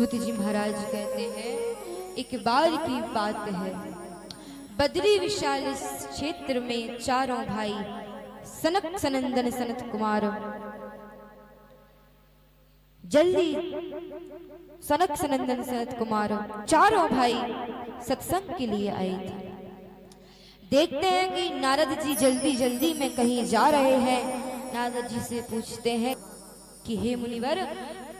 सूत जी महाराज कहते हैं, एक बार की बात है, बद्री विशाल इस क्षेत्र में चारों भाई सनक सनंदन सनत कुमार जल्दी सनक सनंदन सनत कुमार चारों भाई सत्संग के लिए आए थे। देखते हैं कि नारद जी जल्दी जल्दी में कहीं जा रहे हैं। नारद जी से पूछते हैं कि हे मुनिवर,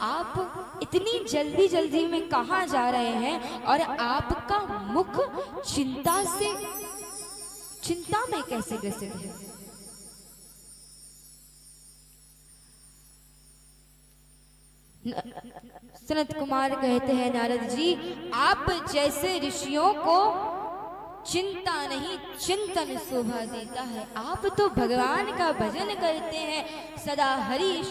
आप इतनी जल्दी जल्दी में कहाँ जा रहे हैं और आपका मुख चिंता में कैसे ग्रसित है? सनत कुमार कहते हैं, नारद जी आप जैसे ऋषियों को चिंता नहीं चिंतन शोभा देता है। आप तो भगवान का भजन करते हैं, सदा हरि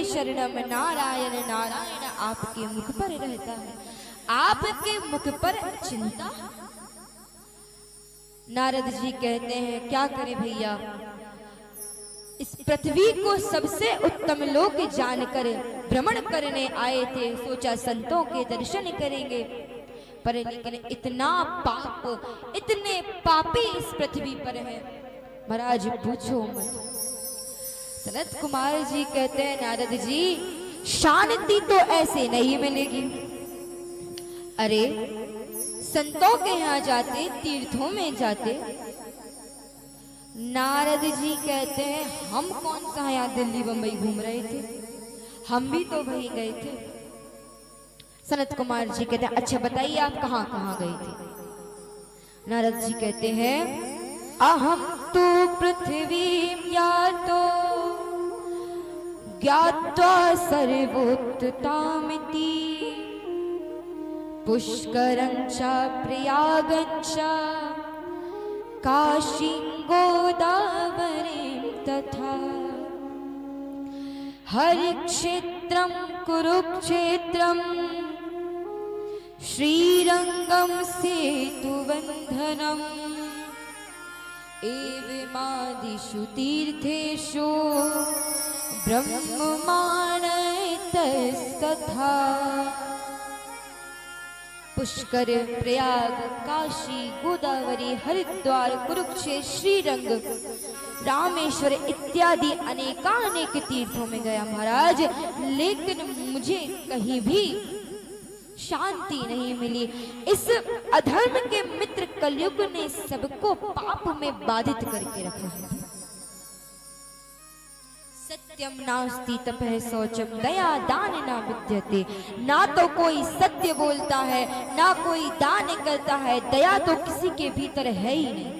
शरणम नारायण नारायण आपके मुख पर रहता है। आपके मुख पर चिंता। नारद जी कहते हैं, क्या करें भैया, इस पृथ्वी को सबसे उत्तम लोक जानकर भ्रमण करने आए थे। सोचा संतों के दर्शन करेंगे, पर लेकिन इतना पाप, इतने पापी इस पृथ्वी पर है, महाराज पूछो मत। सनत कुमार जी कहते हैं, नारद जी शांति तो ऐसे नहीं मिलेगी। अरे संतों के यहाँ जाते, तीर्थों में जाते। नारद जी कहते हैं, हम कौन सा यहाँ दिल्ली बंबई घूम रहे थे, हम भी तो वहीं गए थे। सनत कुमार जी कहते हैं, अच्छा बताइए आप कहाँ कहाँ गए थे? नारद जी कहते हैं, अहम तो पृथ्वी या तो ज्ञात्वा सर्वोत्ततामिति पुष्करं च प्रयागं च काशीं गोदावरीं तथा हरिक्षेत्रं कुरुक्षेत्रं श्रीरंगं सेतुबन्धनम् एवमादिषु तीर्थेषु ब्रह्ममाणैतस्तथा। पुष्कर, प्रयाग, काशी, गोदावरी, हरिद्वार, कुरुक्षेत्र, श्रीरंग, रामेश्वर इत्यादि अनेकानेक तीर्थों में गया महाराज, लेकिन मुझे कहीं भी शांति नहीं मिली। इस अधर्म के मित्र कलयुग ने सबको पाप में बाधित करके रखा है। सत्यम नास्ति तपः शौचम दया दान ना विद्यते। ना तो कोई सत्य बोलता है, ना कोई दान करता है, दया तो किसी के भीतर है ही नहीं।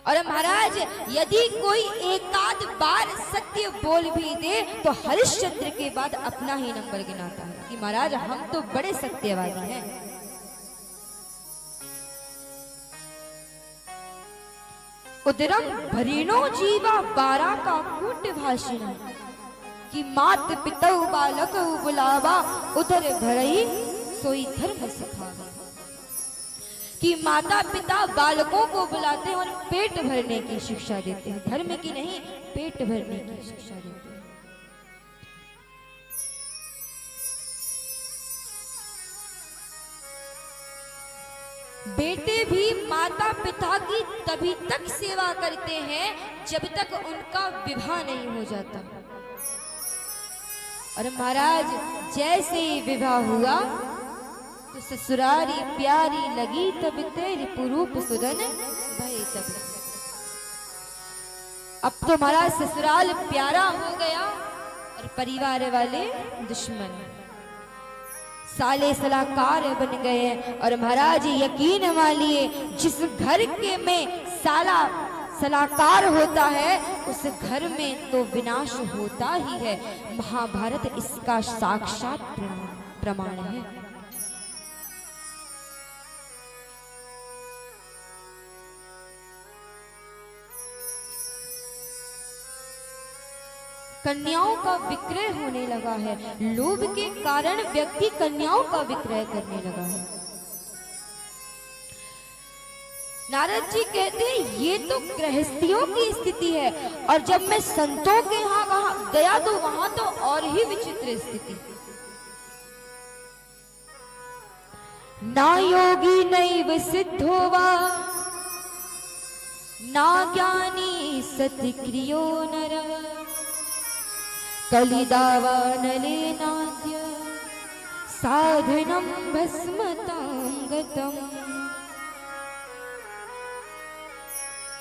और महाराज यदि कोई एकाध बार सत्य बोल भी दे तो हरिश्चंद्र के बाद अपना ही नंबर गिनाता है कि महाराज हम तो बड़े सत्यवादी हैं। उदरम भरीणो जीवा बारा का कूट भाषण कि मात पितौ बालक बुलावा उधर भरई सोई धर्म सिखावा। कि माता पिता बालकों को बुलाते हैं और पेट भरने की शिक्षा देते हैं, धर्म की नहीं पेट भरने की शिक्षा देते हैं। बेटे भी माता पिता की तभी तक सेवा करते हैं जब तक उनका विवाह नहीं हो जाता। और महाराज जैसे ही विवाह हुआ तो ससुरारी प्यारी लगी तब तेरे पुरूप सुदन भय तब। अब तो महाराज ससुराल प्यारा हो गया और परिवार वाले दुश्मन, साले सलाहकार बन गए। और महाराज यकीन मानिए, जिस घर के में साला सलाहकार होता है उस घर में तो विनाश होता ही है। महाभारत इसका साक्षात प्रमाण है। कन्याओं का विक्रय होने लगा है, लोभ के कारण व्यक्ति कन्याओं का विक्रय करने लगा है। नारद जी कहते हैं ये तो गृहस्थियों की स्थिति है, और जब मैं संतों के यहाँ वहां गया तो वहां तो और ही विचित्र स्थिति। ना योगी नैव सिद्धो वा ना ज्ञानी सत्क्रियो नर कलिदावा नलेनाद्य साधनम भस्मतां गतम्।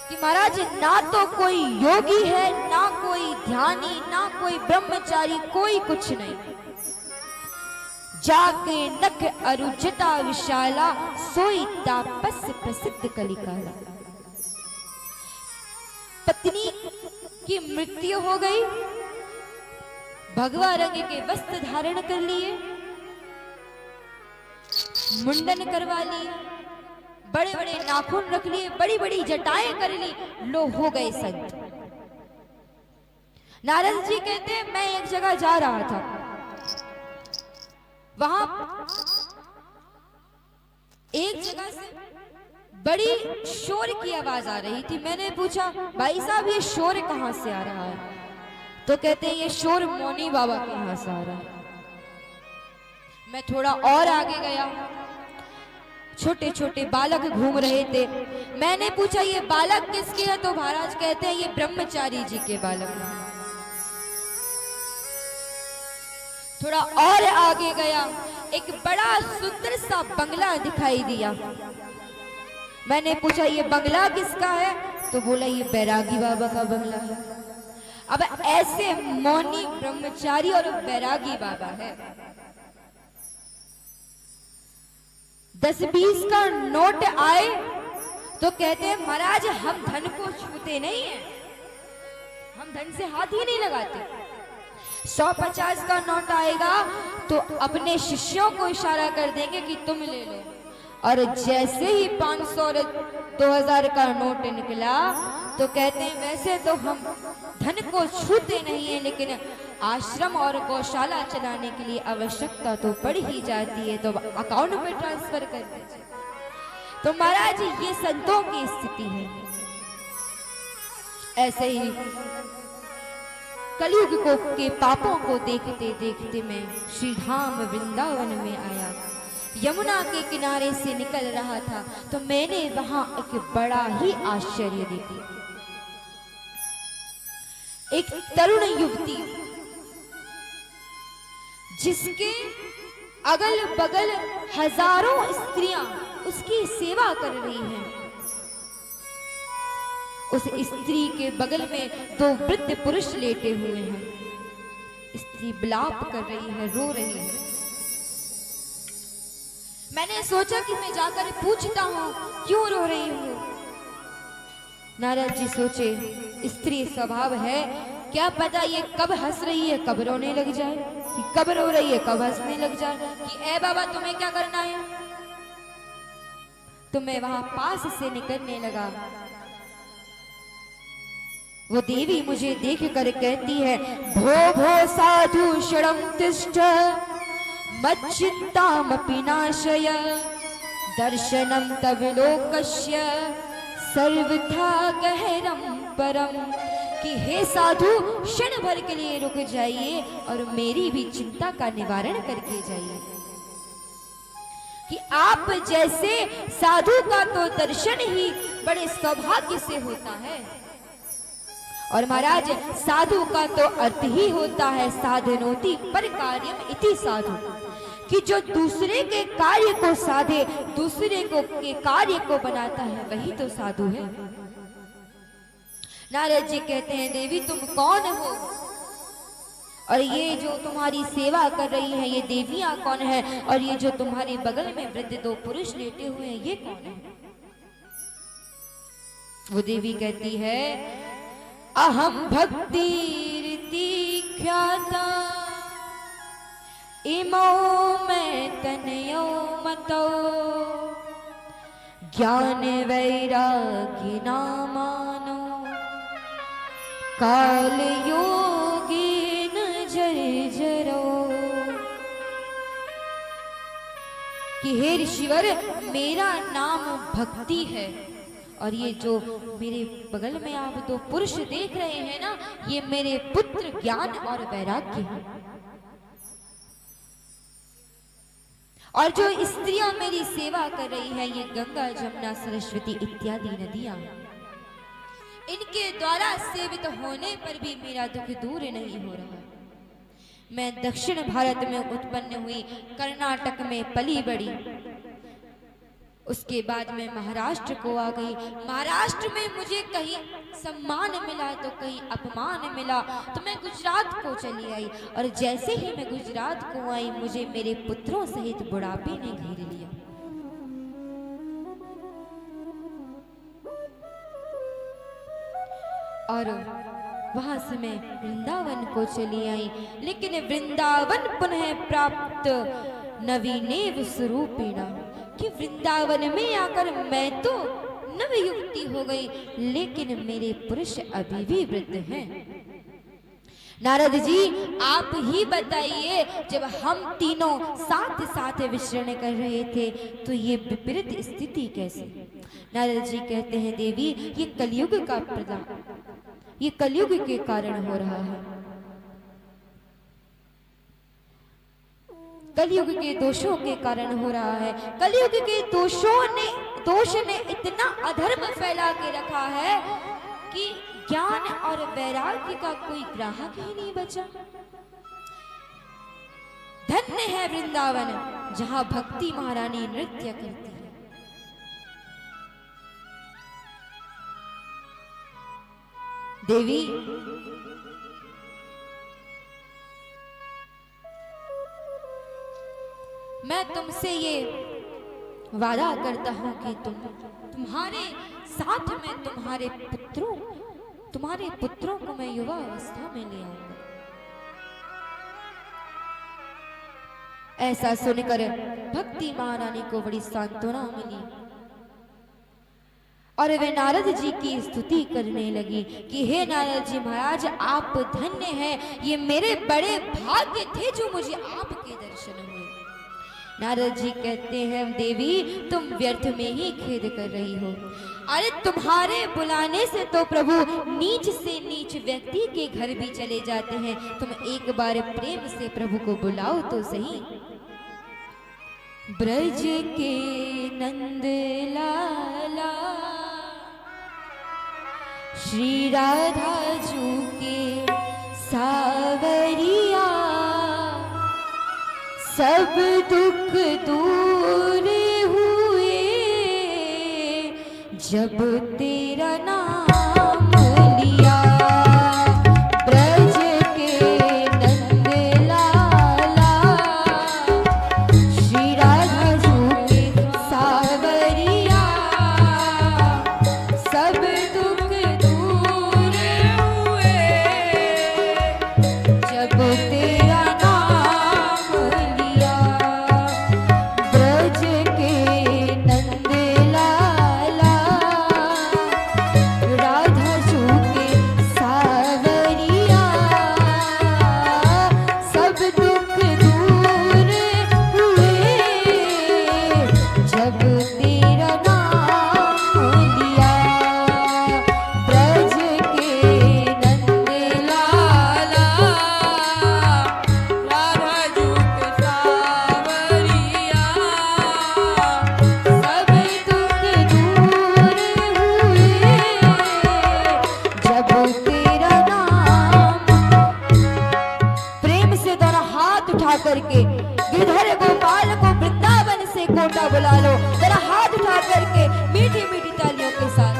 कि महाराज ना तो कोई योगी है, ना कोई ध्यानी, ना कोई ब्रह्मचारी, कोई कुछ नहीं। जाके नख अरुजता विशाला सोई तापस प्रसिद्ध कलिकाला। पत्नी की मृत्यु हो गई, भगवा रंग के वस्त्र धारण कर लिए, मुंडन करवा लिए, बड़े बड़े नाखून रख लिए, बड़ी बड़ी जटाएं कर ली, लो हो गए संत। नारद जी कहते हैं मैं एक जगह जा रहा था, वहां एक जगह से बड़ी शोर की आवाज आ रही थी। मैंने पूछा भाई साहब ये शोर कहां से आ रहा है? तो कहते हैं ये शोर मौनी बाबा के यहां से आ रहा है। मैं थोड़ा और आगे गया, छोटे छोटे बालक घूम रहे थे। मैंने पूछा ये बालक किसके हैं? तो महाराज कहते हैं ये ब्रह्मचारी जी के बालक हैं। थोड़ा और आगे गया, एक बड़ा सुंदर सा बंगला दिखाई दिया। मैंने पूछा ये बंगला किसका है? तो बोला ये बैरागी बाबा का बंगला है। अब ऐसे मौनी ब्रह्मचारी और बैरागी बाबा है। 10-20 का नोट आए तो कहते हैं महाराज हम धन को छूते नहीं हैं, हम धन से हाथ ही नहीं लगाते। 100-50 का नोट आएगा तो अपने शिष्यों को इशारा कर देंगे कि तुम ले लो, और जैसे ही 500 और 2000 का नोट निकला तो कहते हैं वैसे तो हम धन को छूते नहीं है, लेकिन आश्रम और गौशाला चलाने के लिए आवश्यकता तो पड़ ही जाती है, तो अकाउंट में ट्रांसफर कर दीजिए। तो महाराज ये संतों की स्थिति है। ऐसे ही कलयुग को के पापों को देखते देखते मैं श्री धाम वृंदावन में आया। यमुना के किनारे से निकल रहा था तो मैंने वहां एक बड़ा ही आश्चर्य देखा। एक तरुण युवती जिसके अगल बगल हजारों स्त्रियां उसकी सेवा कर रही हैं। उस स्त्री के बगल में 2 वृद्ध पुरुष लेटे हुए हैं। स्त्री विलाप कर रही है, रो रही है। मैंने सोचा कि मैं जाकर पूछता हूं क्यों रो रही हूं। नारद जी सोचे स्त्री स्वभाव है, क्या पता ये कब हंस रही है कब रोने लग जाए, कि कब रो रही है कब हंसने लग जाए, कि ए बाबा तुम्हें क्या करना है। तो मैं वहां पास से निकलने लगा। वो देवी मुझे देख कर कहती है भो भो साधु शरणं तिष्ठ मच्चिंतामपि नाशय दर्शनम तव लोकस्य सर्वथा गहरम परम। कि हे साधु क्षण भर के लिए रुक जाइए और मेरी भी चिंता का निवारण करके जाइए। कि आप जैसे साधु का तो दर्शन ही बड़े सौभाग्य से होता है, और महाराज साधु का तो अर्थ ही होता है साधनोति पर कार्यम इति साधु, कि जो दूसरे के कार्य को साधे, दूसरे को के कार्य को बनाता है, वही तो साधु है। नारद जी कहते हैं देवी तुम कौन हो, और ये जो तुम्हारी सेवा कर रही है ये देवियां कौन है, और ये जो तुम्हारे बगल में वृद्ध 2 पुरुष लेटे हुए हैं ये कौन है। वो देवी कहती है अहम भक्तिरिति ख्याता इमो मैं तनयो मतो ज्ञान वैरागी नामानो काल योगीन जर्जरो। कि हे ऋषिवर मेरा नाम भक्ति है और ये जो मेरे बगल में आप दो पुरुष देख रहे हैं ना, ये मेरे पुत्र ज्ञान और वैराग्य हैं। और जो स्त्रियां मेरी सेवा कर रही हैं, ये गंगा, जमुना, सरस्वती इत्यादि नदियां हैं। इनके द्वारा सेवित होने पर भी मेरा दुख दूर नहीं हो रहा। मैं दक्षिण भारत में उत्पन्न हुई, कर्नाटक में पली बड़ी, उसके बाद में महाराष्ट्र को आ गई। महाराष्ट्र में मुझे कहीं सम्मान मिला तो कहीं अपमान मिला, तो मैं गुजरात को चली आई। और जैसे ही मैं गुजरात को आई, मुझे मेरे पुत्रों सहित बुढ़ापे ने घेर लिया। और वहां से मैं वृंदावन को चली आई, लेकिन वृंदावन पुनः प्राप्त नवीनेव स्वरूपिणा, कि वृंदावन में आकर मैं तो नवयुक्ति हो गई, लेकिन मेरे पुरुष अभी भी वृद्ध हैं। नारद जी, आप ही बताइए, जब हम तीनों साथ साथ विचरण कर रहे थे तो ये विपरीत स्थिति कैसे? नारद जी कहते हैं, देवी, ये कलयुग का प्रदान, ये कलयुग के कारण हो रहा है। कलयुग के दोषों के कारण हो रहा है। कलयुग के दोष ने इतना अधर्म फैला के रखा है कि ज्ञान और वैराग्य का कोई ग्राहक ही नहीं बचा। धन्य है वृंदावन, जहां भक्ति महारानी नृत्य करती है। देवी, मैं तुमसे ये वादा करता हूं कि तुम्हारे साथ में तुम्हारे पुत्रों को मैं युवा अवस्था में ले आऊंगा। ऐसा सुनकर भक्ति महारानी को बड़ी सांत्वना मिली और वे नारद जी की स्तुति करने लगी कि हे नारद जी महाराज, आप धन्य हैं, ये मेरे बड़े भाग्य थे जो मुझे आपके दर्शन हुए। नारद जी कहते हैं, देवी, तुम व्यर्थ में ही खेद कर रही हो। अरे तुम्हारे बुलाने से तो प्रभु नीच से नीच व्यक्ति के घर भी चले जाते हैं। तुम एक बार प्रेम से प्रभु को बुलाओ तो सही। ब्रज के नंद लाला श्री राधा जू के सावरिया, सब दुख दूर हुए जब तेरा नाम लिया। ब्रज के नंद लाला श्री राधा जू के सावरिया, सब दुख दूर हुए जब तेरा करके गिरधर गोपाल को वृंदावन से कोटा बुला लो। जरा हाथ उठा करके मीठी मीठी तालियों के साथ।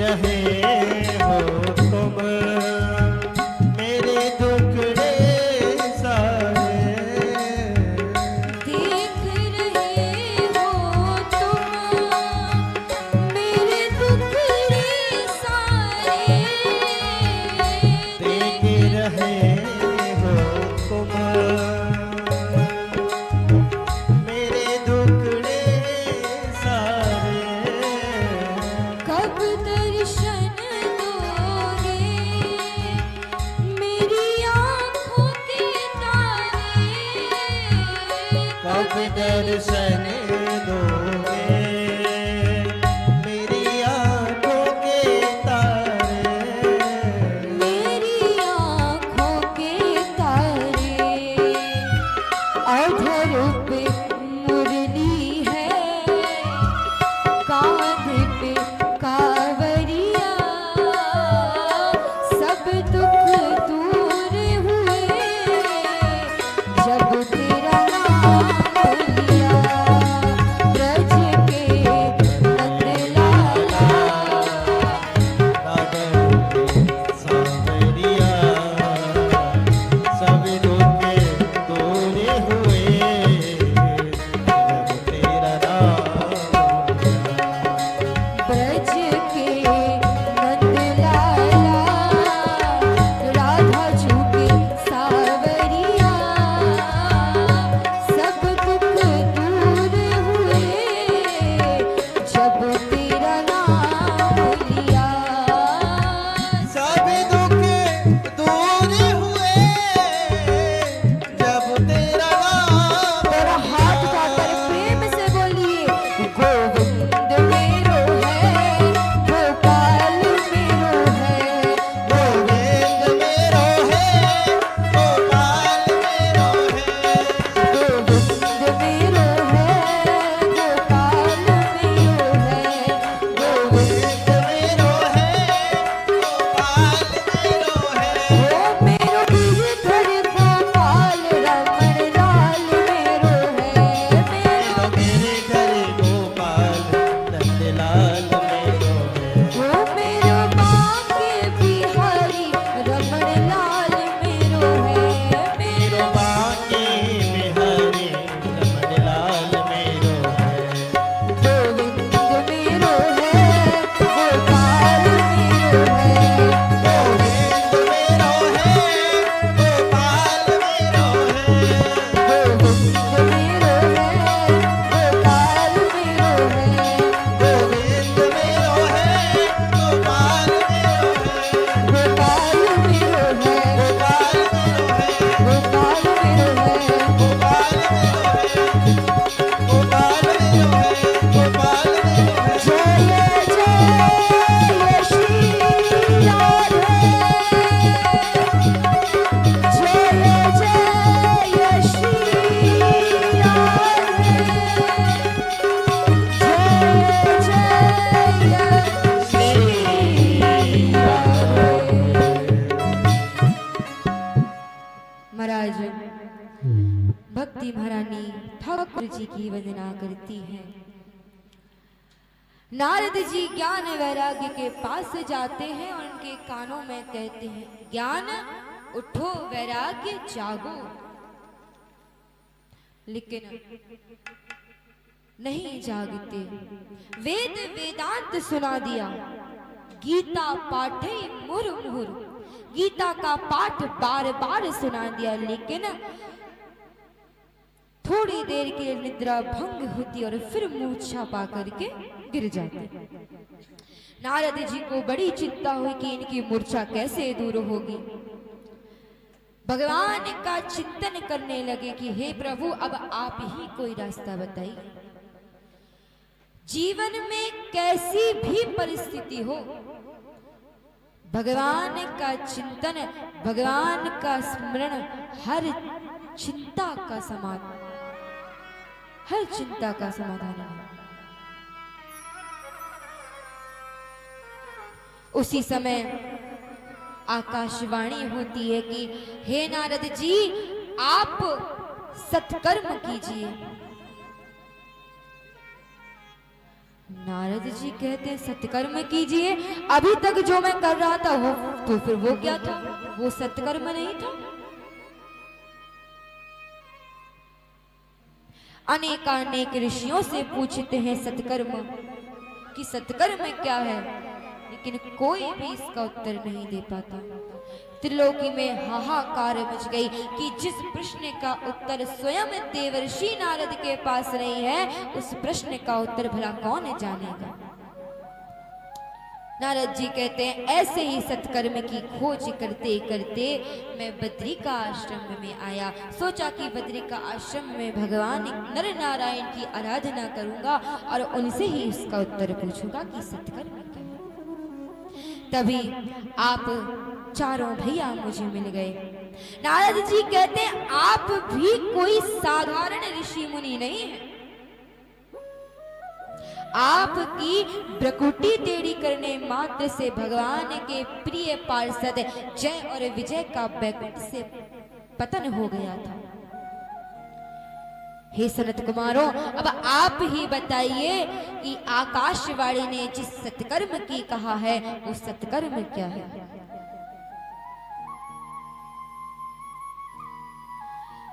रहे हो तुम मेरे दुखड़े सारे। देख रहे हो तुम मेरे दुखड़े सारे। देख रहे हो तुम मेरे दुखड़े सारे। कब दर्शन दोगे मेरी आँखों के तारे। कब दर्शन दोगे मेरी आँखों के तारे। मेरी आँखों के तारे। अधर पे मुरली है कांधे पे कांवरिया। सब दुख दूर हुए जब तेरा नाम लिया। ब्रज के नंदलाला सांवरिया सब दुख दूर हुए जब तेरा नाम ब्रज के नंदलाला राधा झूके सावरिया। सब दुख दूर हुए जब तेरा नाम लिया। सब दुख दूर हुए जब तेरा नाम तेरा हाथ उठाकर प्रेम से बोलिए गोविंद मेरो है गोपाल मेरो है। गोविंद मेरो है गोपाल मेरो है। गोविंद मेरो है गोपाल मेरो है। गोविंद मेरो है गोपाल मेरो है। ओ मेरो गिरधर गोपाल रमण लाल मेरो है। मेरो मेरे घर गोपाल नंदलाल मेरो है। ओ मेरो बांके बिहारी रमण लाल मेरो है। मेरो बांके बिहारी रमणलाल मेरो है। गोविंद मेरो है गोपाल मेरो है। गोविंद मेरो है गोपाल मेरो है। गोविंद मेरो है गोपाल मेरो है। गोविंद मेरो है गोपाल मेरो है। गोपाल मेरो है गोपाल मेरो है। गोपाल मेरो है। गोपाल मेरो है। गोपाल मेरो है। गोपाल मेरो है। जय जय श्री राधे। जय जय श्री राधे। जय जय श्री राधे। महाराज भक्ति महारानी ठाकुर जी की वंदना करती है। नारद जी ज्ञान वैराग्य के पास जाते हैं और उनके कानों में कहते हैं ज्ञान उठो वैराग्य जागो। लेकिन नहीं जागते। वेद वेदांत सुना दिया गीता पाठे मुर मुर। गीता का पाठ बार बार सुना दिया लेकिन थोड़ी देर के लिए निद्रा भंग होती और फिर मूर्छा पा करके गिर जाते। नारद जी को बड़ी चिंता हुई कि इनकी मूर्छा कैसे दूर होगी। भगवान का चिंतन करने लगे कि हे प्रभु अब आप ही कोई रास्ता बताइए। जीवन में कैसी भी परिस्थिति हो भगवान का चिंतन भगवान का स्मरण हर चिंता का समाधान है। उसी समय आकाशवाणी होती है कि हे नारद जी आप सत्कर्म कीजिए। नारद जी कहते हैं सत्कर्म कीजिए। अभी तक जो मैं कर रहा था वो तो फिर वो क्या था? वो सत्कर्म नहीं था। अनेकानेक ऋषियों से पूछते हैं सत्कर्म कि सत्कर्म क्या है, लेकिन कोई भी इसका उत्तर नहीं दे पाता। त्रिलोकी में हाहाकार मच गई कि जिस प्रश्न का उत्तर स्वयं देवर्षि नारद के पास नहीं है, उस प्रश्न का उत्तर भला कौन जानेगा। नारद जी कहते हैं ऐसे ही सत्कर्म की खोज करते करते मैं बद्री का आश्रम में आया। सोचा कि बद्री का आश्रम में भगवान नर नारायण की आराधना करूंगा और उनसे ही उसका उत्तर पूछूंगा कि सत्कर्म क्या है। तभी आप चारों भैया मुझे मिल गए। नारद जी कहते हैं आप भी कोई साधारण ऋषि मुनि नहीं है। आपकी भ्रकुटी टेढ़ी करने मात्र से भगवान के प्रिय पार्षद जय और विजय का बैकुंठ से पतन हो गया था। हे सनत कुमारों, अब आप ही बताइए कि आकाशवाणी ने जिस सत्कर्म की कहा है वो सत्कर्म क्या है।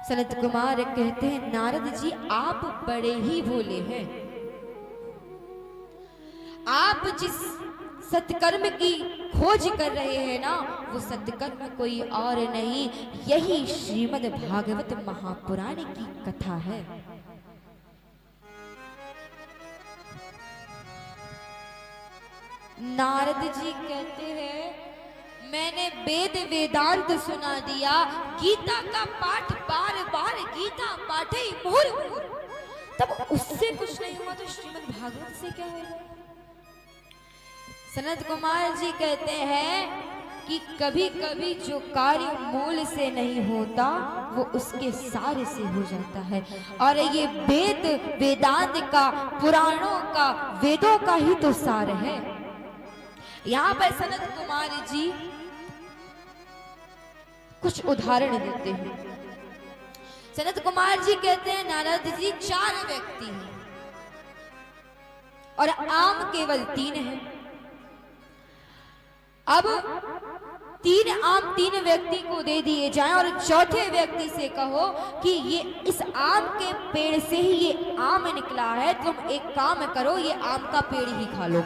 सनत कुमार कहते हैं नारद जी आप बड़े ही भोले हैं। आप जिस सत्कर्म की खोज कर रहे हैं ना, वो सत्कर्म कोई और नहीं, यही श्रीमद् भागवत महापुराण की कथा है। नारद जी कहते हैं मैंने वेद वेदांत सुना दिया, गीता का पाठ बार बार गीता पाठे मुहुर मुहुर, तब उससे कुछ नहीं हुआ तो श्रीमद् भागवत से क्या होगा। सनत कुमार जी कहते हैं कि कभी कभी जो कार्य मूल से नहीं होता वो उसके सार से हो जाता है, और ये वेद वेदांत का, पुराणों का, वेदों का ही तो सार है। यहाँ पर सनत कुमार जी कुछ उदाहरण देते हैं। सनत कुमार जी कहते हैं नारद जी 4 व्यक्ति हैं और आम केवल 3 हैं। अब 3 आम 3 व्यक्ति को दे दिए जाएं और चौथे व्यक्ति से कहो कि ये इस आम के पेड़ से ही ये आम निकला है, तुम एक काम करो ये आम का पेड़ ही खा लो।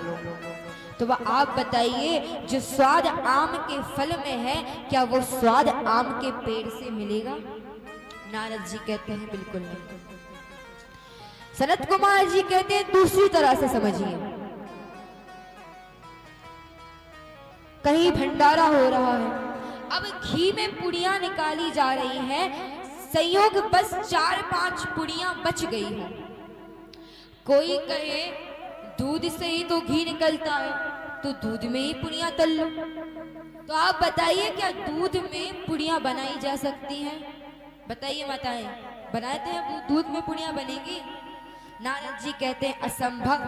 तो वह आप बताइए जो स्वाद आम के फल में है, क्या वो स्वाद आम के पेड़ से मिलेगा? नारद जी कहते हैं बिल्कुल नहीं। सनत कुमार जी कहते हैं दूसरी तरह से समझिए। कहीं भंडारा हो रहा है, अब घी में पुड़ियां निकाली जा रही हैं, संयोग बस 4-5 पुड़ियां बच गई हैं। कोई कहे दूध से ही तो घी निकलता है, तो दूध में ही पुड़ियां तल लो। तो आप बताइए क्या दूध में पुड़ियां बनाई जा सकती हैं? बताइए माताएं, बनाते हैं दूध में पुड़ियां बनेगी? नारद जी कहते हैं असंभव।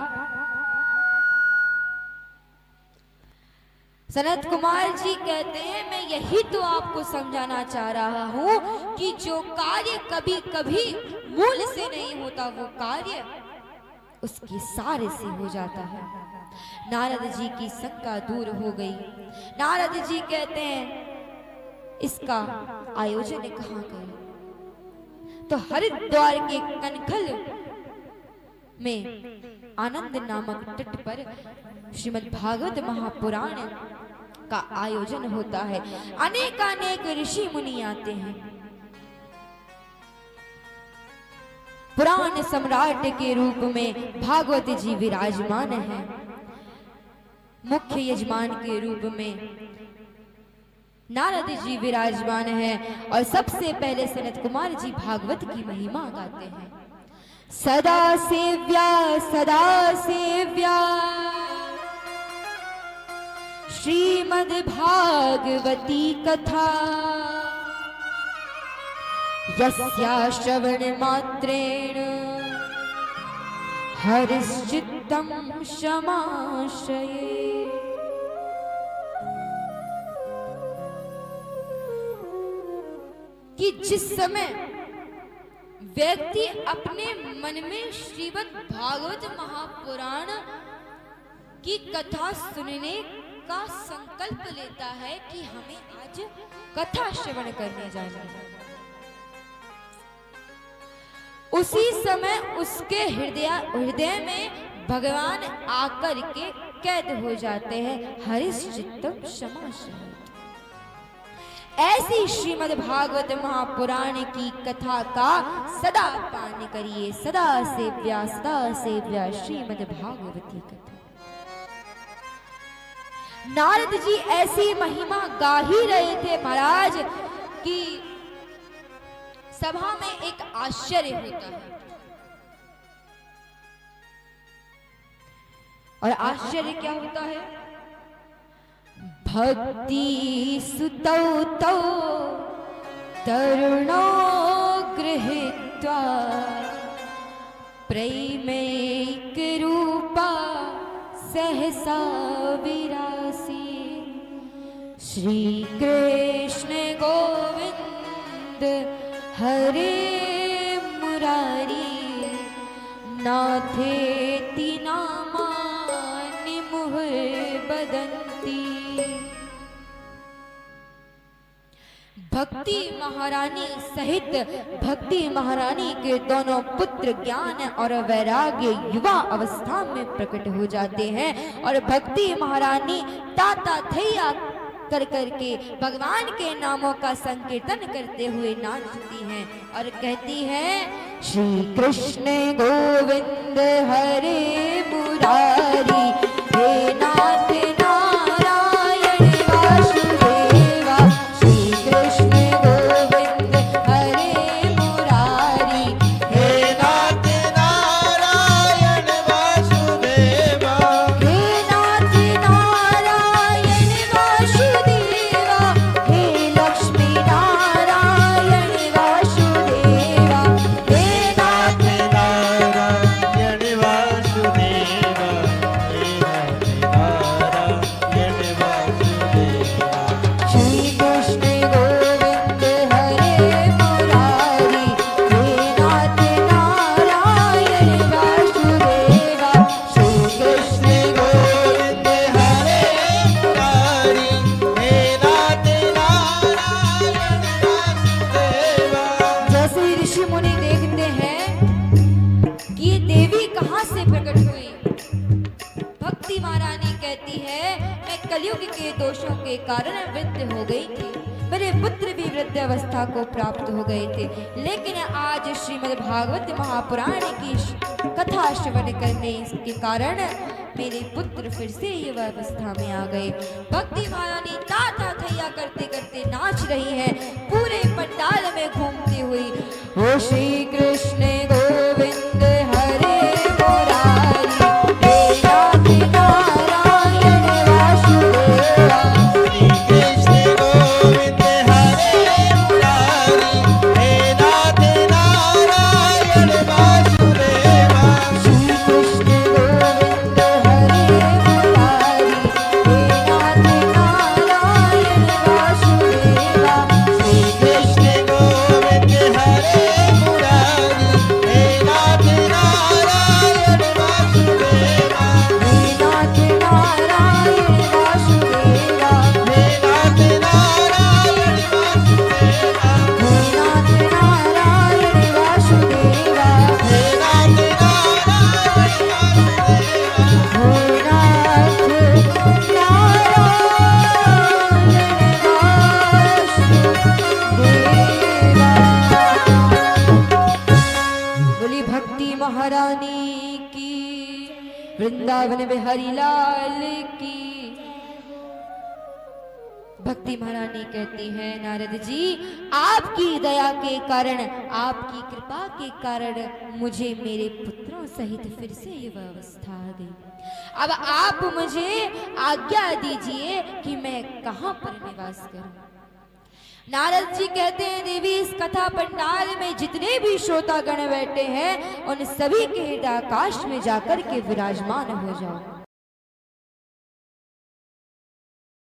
सनत कुमार जी कहते हैं मैं यही तो आपको समझाना चाह रहा हूं कि जो कार्य कभी कभी मूल से नहीं होता वो कार्य उसके सारे से हो जाता है। नारद जी की शंका दूर हो गई। नारद जी कहते हैं इसका आयोजन कहाँ करें? तो हरिद्वार के कनखल में आनंद नामक तट पर श्रीमद् भागवत महापुराण का आयोजन होता है। अनेकानेक ऋषि मुनि आते हैं। पुराण सम्राट के रूप में भागवत जी विराजमान हैं। मुख्य यजमान के रूप में नारद जी विराजमान हैं और सबसे पहले सनत कुमार जी भागवत की महिमा गाते हैं। सदा सेव्या श्रीमद् भागवती कथा, यस्या श्रवण मात्रेण हरिश्चित्तम शमाश्रये। कि जिस समय व्यक्ति अपने मन में श्रीमद् भागवत महापुराण की कथा सुनने का संकल्प लेता है कि हमें आज कथा श्रवण करने जाना है। उसी समय उसके हृदय में भगवान आकर के कैद हो जाते हैं। हरिश्चित्तम क्षमाश्रय। ऐसी श्रीमद् भागवत महापुराण की कथा का सदा पान करिए। सदा सेव्या श्रीमद् भागवती कथा। नारद जी ऐसी महिमा गा ही रहे थे महाराज कि सभा में एक आश्चर्य होता है। और आश्चर्य क्या होता है? भक्ति सुतौ तौ तरुणो गृहीत्वा प्रैमैक रूपा सहसा विरासी श्री कृष्ण गोविंद हरे मुरारी नाथेति नामानि मुहुर् बदन्ति। भक्ति महारानी सहित भक्ति महारानी के दोनों पुत्र ज्ञान और वैराग्य युवा अवस्था में प्रकट हो जाते हैं और भक्ति महारानी ताता थैया कर करके भगवान के नामों का संकीर्तन करते हुए नाचती हैं और कहती हैं श्री कृष्ण गोविंद हरे मुरारी हे नाथ नारायण वासुदेवा श्री कृष्ण गोविंद हरे मुरारी हे नाथ नारायण वासुदेवा हे नाथ नारायण वासुदेवा हे लक्ष्मी नारायण वासुदेवा हे नाथ नारायण वासुदेवा हे नाथ नारायण वासुदेवा श्री कृष्ण गोविंद हरे मुरारी हे नाथ नारायण वासुदेवा श्री कृष्ण गोविंद हरे मुरारी हे नाथ नारायण वासुदेवा। जैसे ऋषि मुनि देखते हैं कि ये देवी कहाँ से प्रकट हुई। भक्ति महारानी कहती है मैं कलयुग के दोषों के कारण वृद्ध हो गई थी। मेरे पुत्र भी वृद्ध अवस्था को प्राप्त हो गए थे, लेकिन आज श्रीमद् भागवत महापुराण की कथा श्रवण करने के कारण मेरे पुत्र फिर से युवा अवस्था में आ गए। भक्ति महारानी ताता थैया करते करते नाच रही है, पूरे पंडाल में घूमती हुई ओ श्री कृष्ण गोविंद हरे मुरारी हे नाथ नारायण वासुदेवा श्री कृष्ण गोविंद हरे मुरारी हे नाथ नारायण वासुदेवा। श्री कृष्ण गोविंद हरे मुरारी हे नाथ नारायण वासुदेवा श्री कृष्ण गोविंद हरे मुरारी हे नाथ नारायण वासुदेवा। हे नाथ नारायण वासुदेवा हे नाथ नारायण वासुदेवा। हे नाथ नारायण वासुदेवा हे नाथ नारायण बोली भक्ति महारानी की, वृंदावन बिहारी लाल की। भक्ति महारानी कहती है नारद जी आपकी दया के कारण आपकी कृपा के कारण मुझे मेरे पुत्रों सहित फिर से युवा अवस्था आ गई। अब आप मुझे आज्ञा दीजिए कि मैं कहाँ पर निवास करूं। नारद जी कहते हैं देवी इस कथा पंडाल में जितने भी श्रोतागण बैठे हैं उन सभी के हृदय आकाश में जाकर के विराजमान हो जाओ।